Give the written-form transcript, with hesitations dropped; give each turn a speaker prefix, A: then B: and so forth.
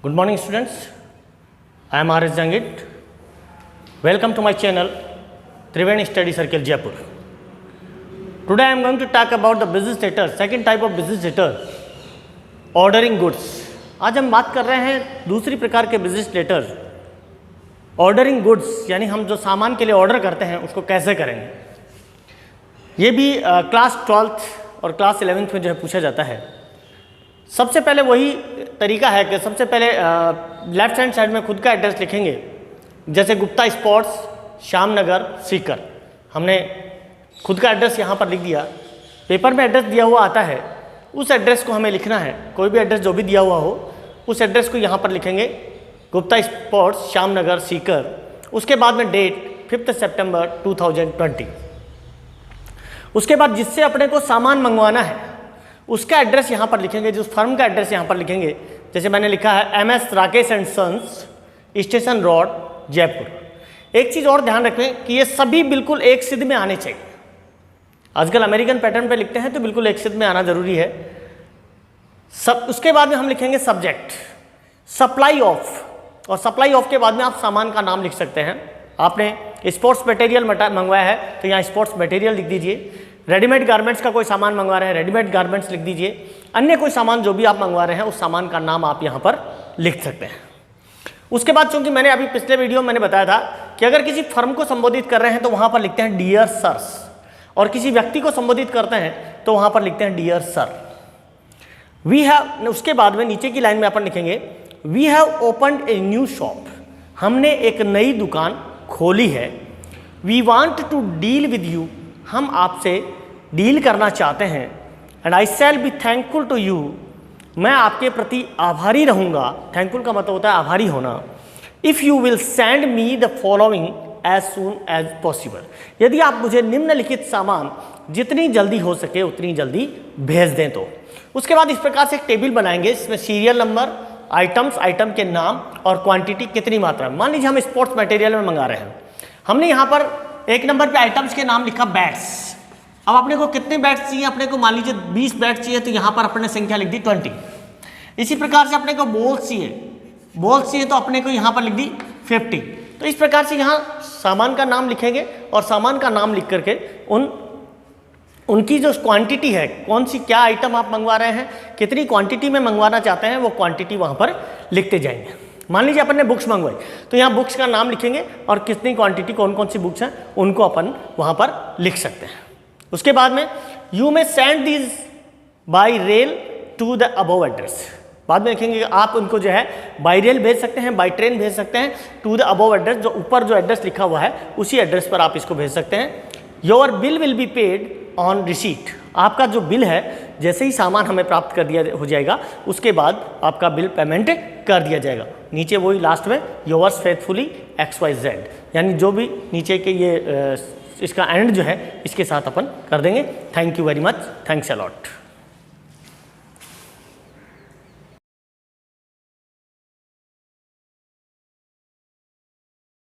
A: Good morning students, I am R.S. Jangit. Welcome to my channel Triveni Study Circle Jaipur. Today I am going to talk about the business letter, second type of business letter, ordering goods. आज हम बात कर रहे हैं दूसरी प्रकार के business letter, ordering goods, यानी हम जो सामान के लिए ऑर्डर करते हैं उसको कैसे करेंगे। ये भी क्लास 12th और क्लास 11th में जो है पूछा जाता है। सबसे पहले वही तरीका है कि सबसे पहले लेफ्ट हैंड साइड में खुद का एड्रेस लिखेंगे, जैसे गुप्ता स्पोर्ट्स, श्यामनगर, सीकर। हमने खुद का एड्रेस यहाँ पर लिख दिया। पेपर में एड्रेस दिया हुआ आता है, उस एड्रेस को हमें लिखना है। कोई भी एड्रेस जो भी दिया हुआ हो उस एड्रेस को यहाँ पर लिखेंगे, गुप्ता स्पोर्ट्स, श्यामनगर, सीकर। उसके बाद में डेट 5 सितंबर 2020। उसके बाद जिससे अपने को सामान मंगवाना है उसका एड्रेस यहाँ पर लिखेंगे, जिस फर्म का एड्रेस यहाँ पर लिखेंगे। जैसे मैंने लिखा है MS Rakesh and sons, station road, Jaipur. एक चीज़ और ध्यान रखें कि ये सभी बिल्कुल एक सिद्ध में आने चाहिए। आजकल अमेरिकन पैटर्न पे लिखते हैं तो बिल्कुल एक सिद्ध में आना जरूरी है। उसके बाद में हम लिखेंगे सब्जेक्ट, सप्लाई ऑफ, और सप्लाई ऑफ के बाद में आप सामान का नाम लिख सकते हैं। आपने स्पोर्ट्स मटेरियल मंगवाया है तो यहाँ स्पोर्ट्स मटेरियल लिख दीजिए। रेडीमेड गारमेंट्स का कोई सामान मंगवा रहे हैं, रेडीमेड गारमेंट्स लिख दीजिए। अन्य कोई सामान जो भी आप मंगवा रहे हैं उस सामान का नाम आप यहाँ पर लिख सकते हैं। उसके बाद चूंकि मैंने अभी पिछले वीडियो में मैंने बताया था कि अगर किसी फर्म को संबोधित कर रहे हैं तो वहाँ पर लिखते हैं डियर सर्स, और किसी व्यक्ति को संबोधित करते हैं तो वहाँ पर लिखते हैं डियर सर। वी हैव, उसके बाद में नीचे की लाइन में अपन लिखेंगे we have opened a new shop, हमने एक नई दुकान खोली है। We want to deal with you, हम आपसे डील करना चाहते हैं। And I shall be thankful to you, मैं आपके प्रति आभारी रहूँगा। थैंकफुल का मतलब होता है आभारी होना। If you will send me the following as soon as possible, यदि आप मुझे निम्नलिखित सामान जितनी जल्दी हो सके उतनी जल्दी भेज दें तो। उसके बाद इस प्रकार से एक टेबल बनाएंगे, इसमें सीरियल नंबर, आइटम्स, आइटम के नाम और क्वांटिटी, कितनी मात्रा में। मान लीजिए हम स्पोर्ट्स मटेरियल में मंगा रहे हैं, हमने यहाँ पर एक नंबर पे आइटम्स के नाम लिखा बैट्स। अब अपने को कितने बैट्स चाहिए, अपने को मान लीजिए 20 बैट्स चाहिए तो यहाँ पर अपने संख्या लिख दी 20। इसी प्रकार से अपने को बॉल्स चाहिए तो अपने को यहाँ पर लिख दी 50। तो इस प्रकार से यहाँ सामान का नाम लिखेंगे और सामान का नाम लिख करके उनकी जो क्वांटिटी है, कौन सी क्या आइटम आप मंगवा रहे हैं, कितनी क्वांटिटी में मंगवाना चाहते हैं, वो क्वांटिटी वहाँ पर लिखते जाएंगे। मान लीजिए अपन ने बुक्स मंगवाई तो यहाँ बुक्स का नाम लिखेंगे और कितनी क्वांटिटी, कौन कौन सी बुक्स हैं उनको अपन वहाँ पर लिख सकते हैं। उसके बाद में you may send these by rail to the above address, बाद में लिखेंगे आप उनको जो है बाई रेल भेज सकते हैं, बाई ट्रेन भेज सकते हैं, टू द अबव एड्रेस, जो ऊपर जो एड्रेस लिखा हुआ है उसी एड्रेस पर आप इसको भेज सकते हैं। Your bill will be paid on receipt, आपका जो बिल है जैसे ही सामान हमें प्राप्त कर दिया हो जाएगा उसके बाद आपका बिल पेमेंट कर दिया जाएगा। नीचे वही लास्ट में योर्स फेथफुली XYZ, यानी जो भी नीचे के ये इसका एंड जो है इसके साथ अपन कर देंगे। Thank you very much, thanks a lot.